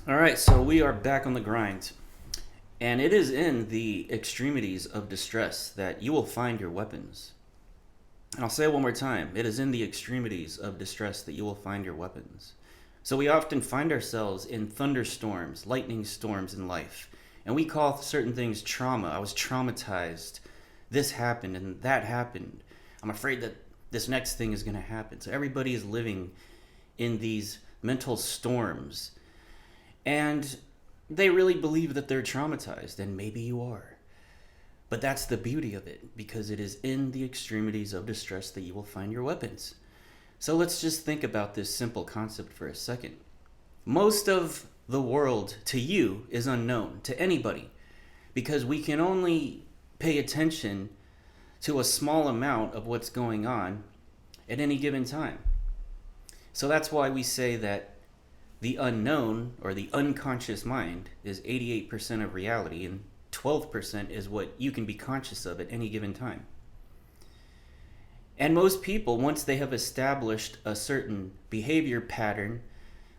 All right, so we are back on the grind. And it is in the extremities of distress that you will find your weapons. And I'll say it one more time. It is in the extremities of distress that you will find your weapons. So we often find ourselves in thunderstorms, lightning storms in life. And we call certain things trauma. I was traumatized. This happened and that happened. I'm afraid that this next thing is going to happen. So everybody is living in these mental storms. And they really believe that they're traumatized, and maybe you are. But that's the beauty of it, because it is in the extremities of distress that you will find your weapons. So let's just think about this simple concept for a second. Most of the world to you is unknown, to anybody, because we can only pay attention to a small amount of what's going on at any given time. So that's why we say that the unknown, or the unconscious mind, is 88% of reality, and 12% is what you can be conscious of at any given time. And most people, once they have established a certain behavior pattern,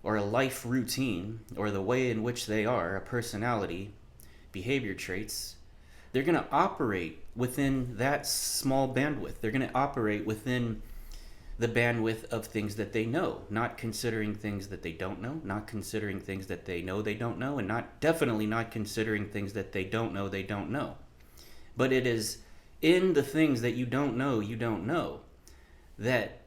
or a life routine, or the way in which they are, a personality, behavior traits, they're going to operate within that small bandwidth. They're going to operate within the bandwidth of things that they know, not considering things that they don't know, not considering things that they don't know, and definitely not considering things that they don't know. But it is in the things that you don't know, that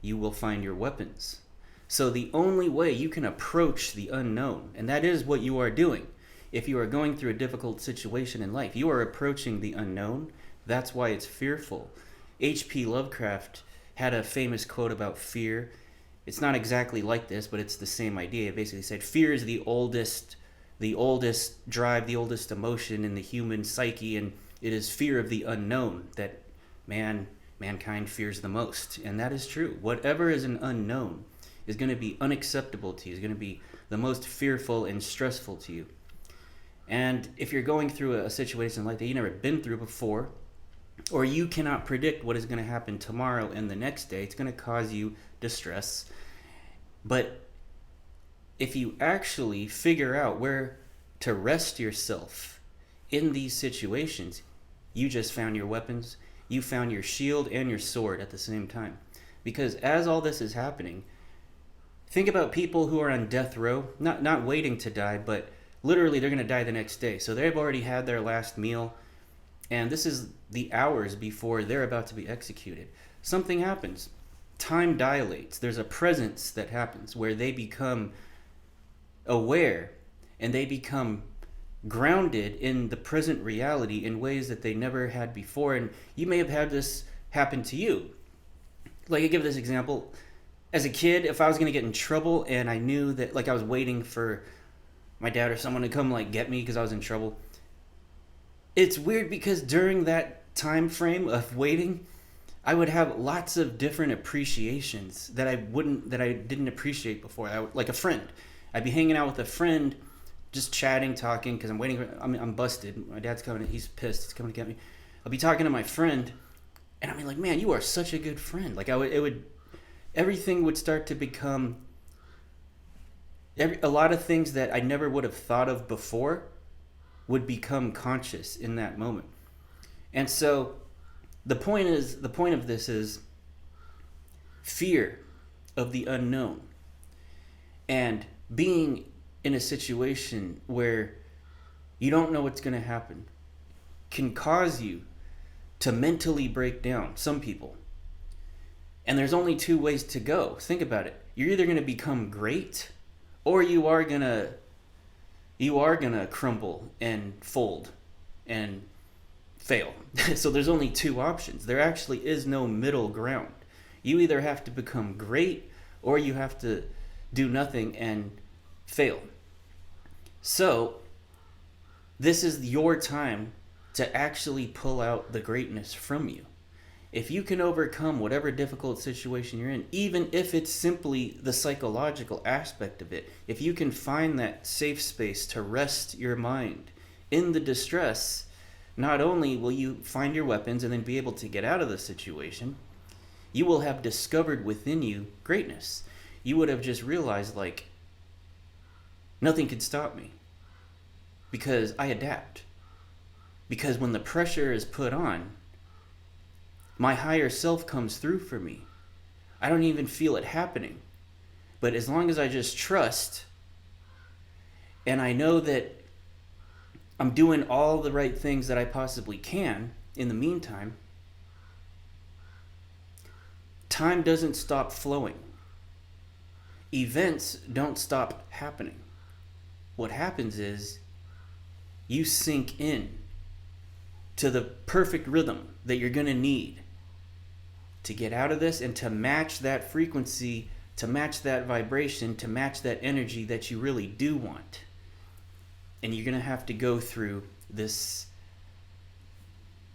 you will find your weapons. So the only way you can approach the unknown, and that is what you are doing. If you are going through a difficult situation in life, you are approaching the unknown. That's why it's fearful. H.P. Lovecraft had a famous quote about fear. It's not exactly like this, but it's the same idea. It basically said, fear is the oldest drive, the oldest emotion in the human psyche, and it is fear of the unknown that mankind fears the most. And that is true. Whatever is an unknown is going to be unacceptable to you, is going to be the most fearful and stressful to you. And if you're going through a situation like that you've never been through before, or you cannot predict what is going to happen tomorrow and the next day, it's going to cause you distress. But if you actually figure out where to rest yourself in these situations, you just found your weapons. You found your shield and your sword at the same time. Because as all this is happening, think about people who are on death row, not waiting to die, but literally they're going to die the next day. So they've already had their last meal, and this is the hours before they're about to be executed. Something happens. Time dilates. There's a presence that happens where they become aware and they become grounded in the present reality in ways that they never had before. And you may have had this happen to you. Like, I give this example. As a kid, if I was going to get in trouble and I knew that, like, I was waiting for my dad or someone to come, like, get me because I was in trouble, it's weird because during that time frame of waiting, I would have lots of different appreciations that I didn't appreciate before. Like a friend. I'd be hanging out with a friend, just chatting, talking, because I'm waiting. I'm busted. My dad's coming. He's pissed. He's coming to get me. I'll be talking to my friend, and I'll be like, "Man, you are such a good friend." Like everything would start to become a lot of things that I never would have thought of before would become conscious in that moment. And so the point of this is fear of the unknown, and being in a situation where you don't know what's going to happen can cause you to mentally break down, some people. And there's only two ways to go. Think about it. You're either going to become great, or you are going to crumble and fold and fail. So there's only two options. There actually is no middle ground. You either have to become great, or you have to do nothing and fail. So this is your time to actually pull out the greatness from you. If you can overcome whatever difficult situation you're in, even if it's simply the psychological aspect of it, if you can find that safe space to rest your mind in the distress, not only will you find your weapons and then be able to get out of the situation, you will have discovered within you greatness. You would have just realized, like, Nothing can stop me because I adapt. Because when the pressure is put on, my higher self comes through for me. I don't even feel it happening. But as long as I just trust and I know that I'm doing all the right things that I possibly can in the meantime, time doesn't stop flowing. Events don't stop happening. What happens is you sink in to the perfect rhythm that you're going to need to get out of this and to match that frequency, to match that vibration, to match that energy that you really do want. And you're going to have to go through this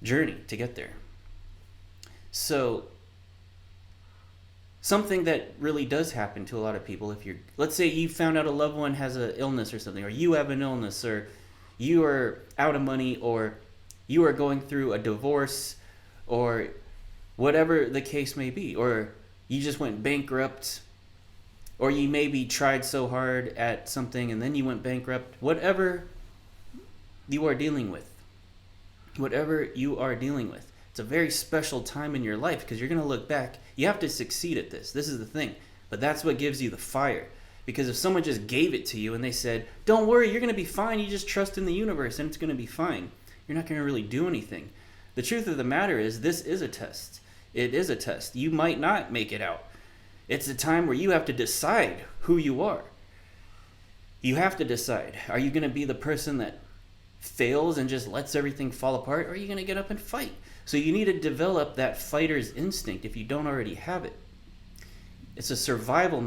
journey to get there. So, something that really does happen to a lot of people, if you're, let's say you found out a loved one has an illness or something, or you have an illness, or you are out of money, or you are going through a divorce, or whatever the case may be, or you just went bankrupt, or you maybe tried so hard at something and then you went bankrupt. Whatever you are dealing with, it's a very special time in your life because you're going to look back. You have to succeed at this. This is the thing. But that's what gives you the fire. Because if someone just gave it to you and they said, don't worry, you're going to be fine. You just trust in the universe and it's going to be fine. You're not going to really do anything. The truth of the matter is this is a test. It is a test. You might not make it out. It's a time where you have to decide who you are. You have to decide. Are you going to be the person that fails and just lets everything fall apart? Or are you going to get up and fight? So you need to develop that fighter's instinct if you don't already have it. It's a survival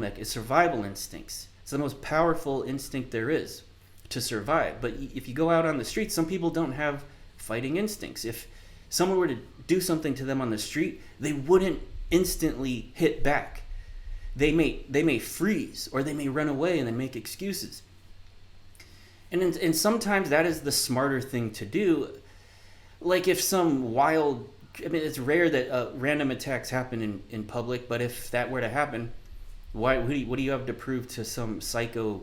instincts. It's the most powerful instinct there is to survive. But if you go out on the street, some people don't have fighting instincts. If someone were to do something to them on the street, they wouldn't instantly hit back. They may freeze, or they may run away and then make excuses. And sometimes that is the smarter thing to do. Like if some wild, it's rare that random attacks happen in public, but if that were to happen, what do you have to prove to some psycho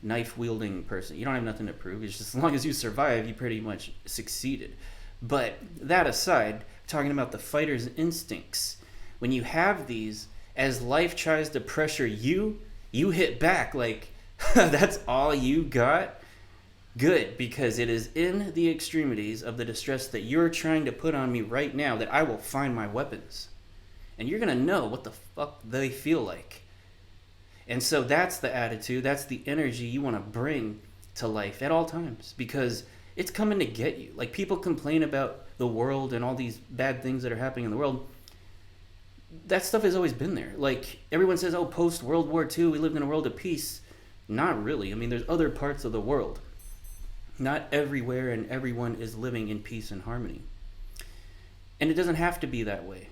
knife-wielding person? You don't have nothing to prove. It's just as long as you survive, you pretty much succeeded. But that aside, talking about the fighter's instincts, when you have these, as life tries to pressure you, you hit back like, that's all you got? Good, because it is in the extremities of the distress that you're trying to put on me right now that I will find my weapons. And you're going to know what the fuck they feel like. And so that's the attitude, that's the energy you want to bring to life at all times, because it's coming to get you. Like, people complain about the world and all these bad things that are happening in the world. That stuff has always been there. Like, everyone says, oh, post-World War II, we lived in a world of peace. Not really. I mean, there's other parts of the world. Not everywhere and everyone is living in peace and harmony. And it doesn't have to be that way.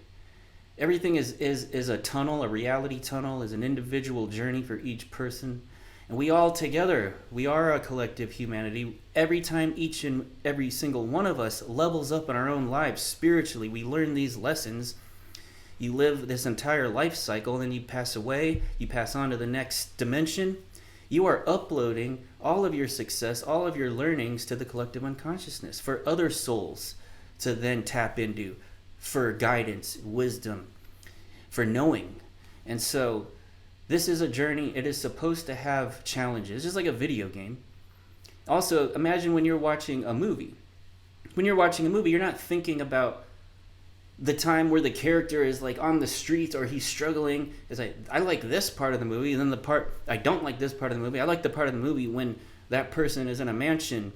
Everything is a tunnel, a reality tunnel, is an individual journey for each person. And we all together, we are a collective humanity. Every time each and every single one of us levels up in our own lives spiritually, we learn these lessons. You live this entire life cycle, and then you pass away, you pass on to the next dimension. You are uploading all of your success, all of your learnings to the collective unconsciousness for other souls to then tap into, for guidance, wisdom, for knowing. And so this is a journey. It is supposed to have challenges, just like a video game. Also, imagine when you're watching a movie. When you're watching a movie, you're not thinking about the time where the character is like on the streets or he's struggling. It's like, I like this part of the movie, and then the part, I don't like this part of the movie. I like the part of the movie when that person is in a mansion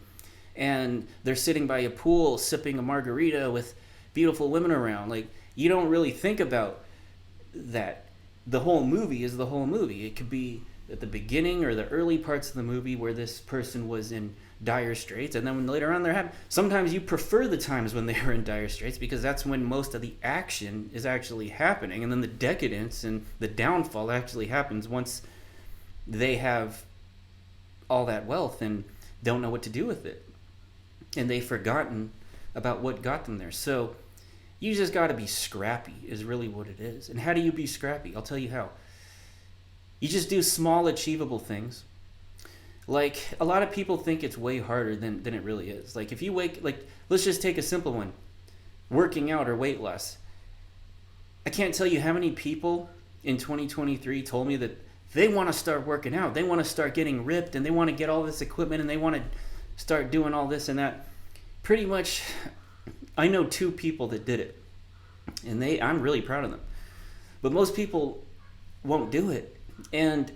and they're sitting by a pool sipping a margarita with beautiful women around. Like, you don't really think about that. The whole movie is the whole movie. It could be at the beginning or the early parts of the movie where this person was in dire straits, and then when later on they're happy. Sometimes you prefer the times when they were in dire straits because that's when most of the action is actually happening, and then the decadence and the downfall actually happens once they have all that wealth and don't know what to do with it, and they've forgotten about what got them there. So you just got to be scrappy is really what it is. And how do you be scrappy? I'll tell you how. You just do small achievable things. Like, a lot of people think it's way harder than it really is. Like, if you let's just take a simple one, working out or weight loss. I can't tell you how many people in 2023 told me that they want to start working out. They want to start getting ripped, and they want to get all this equipment, and they want to start doing all this and that. Pretty much, I know 2 people that did it, and I'm really proud of them. But most people won't do it. And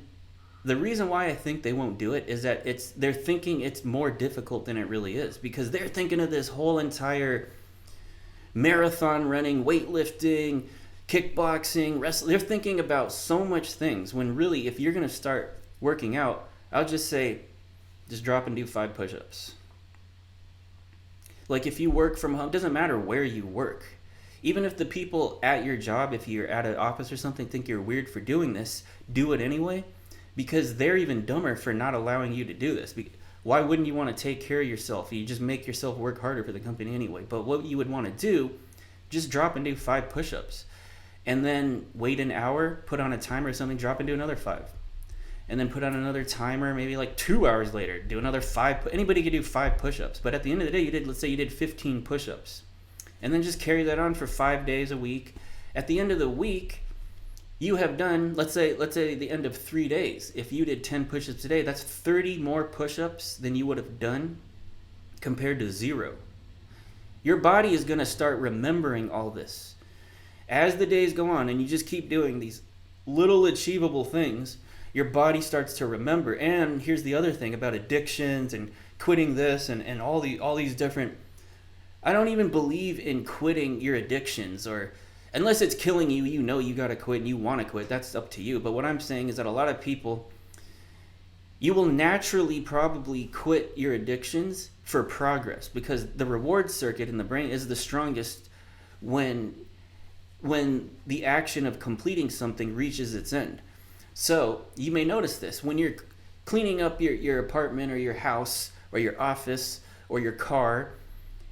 the reason why I think they won't do it is that they're thinking it's more difficult than it really is, because they're thinking of this whole entire marathon running, weightlifting, kickboxing, wrestling. They're thinking about so much things, when really, if you're going to start working out, I'll just say, just drop and do 5 push-ups. Like, if you work from home, doesn't matter where you work. Even if the people at your job, if you're at an office or something, think you're weird for doing this, do it anyway, because they're even dumber for not allowing you to do this. Why wouldn't you want to take care of yourself? You just make yourself work harder for the company anyway. But what you would want to do, just drop and do 5 push-ups. And then wait an hour, put on a timer or something, drop and do another 5. And then put on another timer, maybe like 2 hours later, do another 5. Anybody could do 5 push-ups. But at the end of the day, let's say you did 15 push-ups. And then just carry that on for 5 days a week. At the end of the week, you have done, let's say the end of 3 days. If you did 10 push-ups a day, that's 30 more push-ups than you would have done compared to 0. Your body is going to start remembering all this. As the days go on and you just keep doing these little achievable things, your body starts to remember. And here's the other thing about addictions and quitting this and all these different... I don't even believe in quitting your addictions, or unless it's killing you, you got to quit and you want to quit. That's up to you. But what I'm saying is that a lot of people, you will naturally probably quit your addictions for progress, because the reward circuit in the brain is the strongest when the action of completing something reaches its end. So you may notice this when you're cleaning up your apartment or your house or your office or your car.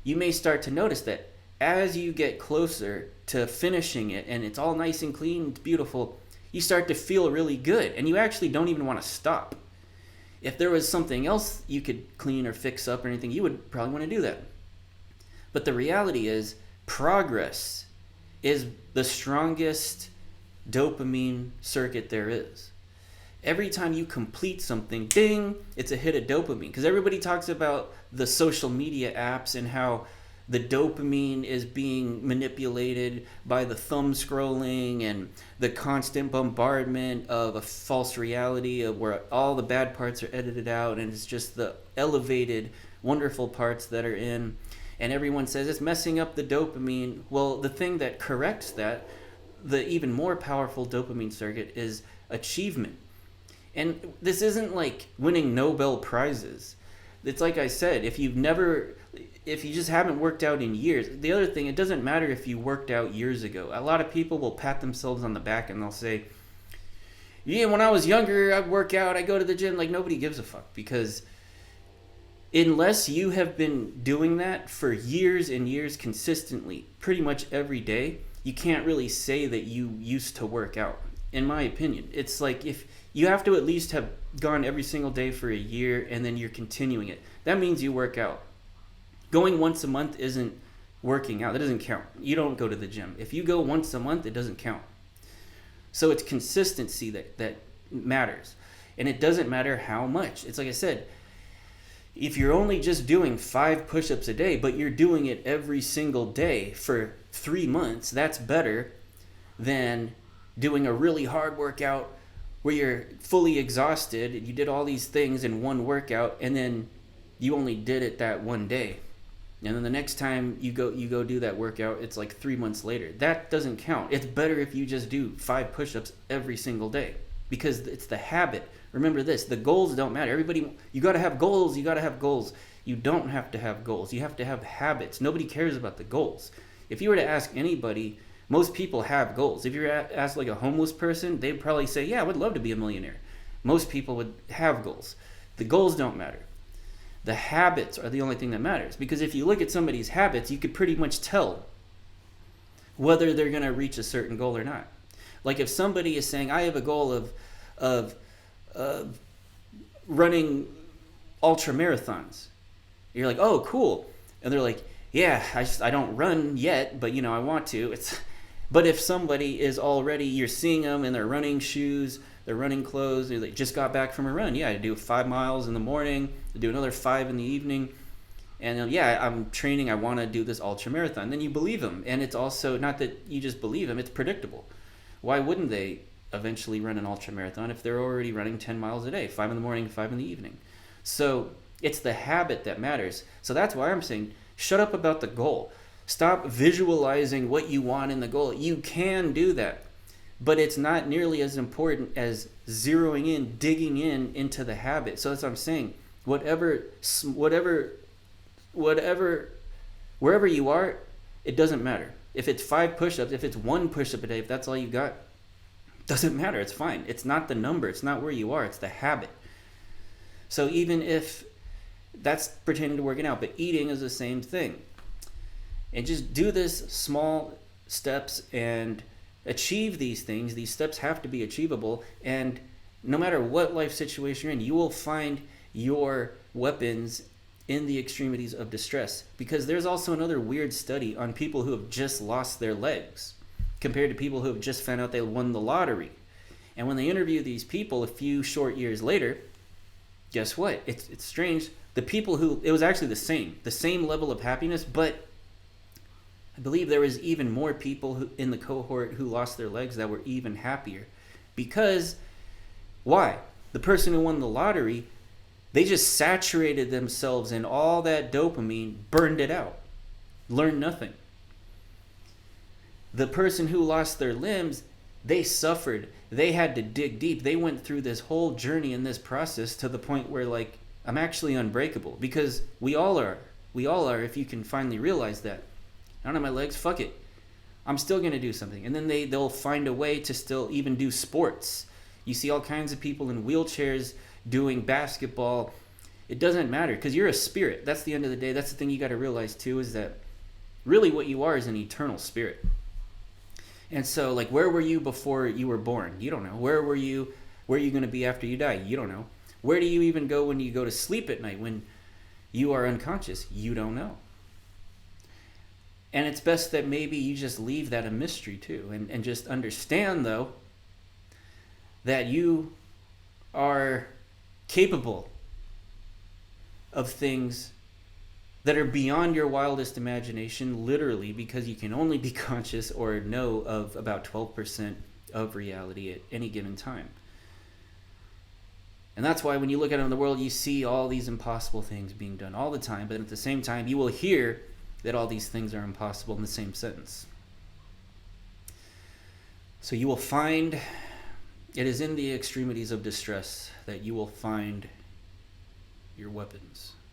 You may start to notice that as you get closer to finishing it and it's all nice and clean, it's beautiful, you start to feel really good, and you actually don't even want to stop. If there was something else you could clean or fix up or anything, you would probably want to do that. But the reality is, progress is the strongest dopamine circuit there is. Every time you complete something, ding, it's a hit of dopamine. Because everybody talks about the social media apps and how the dopamine is being manipulated by the thumb scrolling and the constant bombardment of a false reality of where all the bad parts are edited out, and it's just the elevated, wonderful parts that are in. And everyone says it's messing up the dopamine. Well, the thing that corrects that, the even more powerful dopamine circuit, is achievement. And this isn't like winning Nobel Prizes. It's like I said, if you just haven't worked out in years. The other thing, it doesn't matter if you worked out years ago. A lot of people will pat themselves on the back and they'll say, yeah, when I was younger, I'd work out, I go to the gym. Like, nobody gives a fuck, because unless you have been doing that for years and years consistently, pretty much every day, you can't really say that you used to work out, in my opinion. It's like, if you have to at least have gone every single day for a year and then you're continuing it, that means you work out. Going once a month isn't working out. That doesn't count. You don't go to the gym. If you go once a month, it doesn't count. So it's consistency that matters. And it doesn't matter how much. It's like I said, if you're only just doing 5 push-ups a day, but you're doing it every single day for 3 months, that's better than doing a really hard workout where you're fully exhausted and you did all these things in one workout and then you only did it that one day. And then the next time you go do that workout, it's like 3 months later. That doesn't count. It's better if you just do 5 push-ups every single day, because it's the habit. Remember this, the goals don't matter. You got to have goals. You don't have to have goals. You have to have habits. Nobody cares about the goals. If you were to ask anybody, most people have goals. If you were to ask like a homeless person, they'd probably say, yeah, I would love to be a millionaire. Most people would have goals. The goals don't matter. The habits are the only thing that matters. Because if you look at somebody's habits, you could pretty much tell whether they're going to reach a certain goal or not. Like if somebody is saying, I have a goal of running ultra marathons. You're like, oh, cool. And they're like, yeah, I don't run yet, but I want to. But if somebody is already, you're seeing them in their running shoes, their running clothes, they just got back from a run. Yeah, I do 5 miles in the morning, I do another 5 in the evening. And yeah, I'm training, I want to do this ultra marathon. Then you believe them. And it's also not that you just believe them, it's predictable. Why wouldn't they eventually run an ultra marathon if they're already running 10 miles a day, 5 in the morning, 5 in the evening? So it's the habit that matters. So that's why I'm saying, shut up about the goal. Stop visualizing what you want in the goal. You can do that, but it's not nearly as important as zeroing in, digging in into the habit. So that's what I'm saying. Whatever, wherever you are, it doesn't matter. If it's 5 push-ups, if it's 1 push-up a day, if that's all you got, doesn't matter. It's fine. It's not the number. It's not where you are. It's the habit. So even if that's pertaining to working out, but eating is the same thing. And just do this small steps and achieve these things. These steps have to be achievable. And no matter what life situation you're in, you will find your weapons in the extremities of distress. Because there's also another weird study on people who have just lost their legs compared to people who have just found out they won the lottery. And when they interview these people a few short years later, guess what? It's strange. The people who, it was actually the same level of happiness, but I believe there was even more people who, in the cohort who lost their legs that were even happier. Because, why? The person who won the lottery, they just saturated themselves in all that dopamine, burned it out, learned nothing. The person who lost their limbs, they suffered. They had to dig deep. They went through this whole journey in this process to the point where, like, I'm actually unbreakable. Because we all are. We all are, if you can finally realize that. I don't have my legs, fuck it. I'm still going to do something. And then they'll find a way to still even do sports. You see all kinds of people in wheelchairs doing basketball. It doesn't matter because you're a spirit. That's the end of the day. That's the thing you got to realize too, is that really what you are is an eternal spirit. And so, like, where were you before you were born? You don't know. Where were you? Where are you going to be after you die? You don't know. Where do you even go when you go to sleep at night when you are unconscious? You don't know. And it's best that maybe you just leave that a mystery too, and just understand, though, that you are capable of things that are beyond your wildest imagination, literally, because you can only be conscious or know of about 12% of reality at any given time. And that's why when you look out in the world, you see all these impossible things being done all the time, but at the same time, you will hear that all these things are impossible in the same sentence. So you will find, it is in the extremities of distress that you will find your weapons.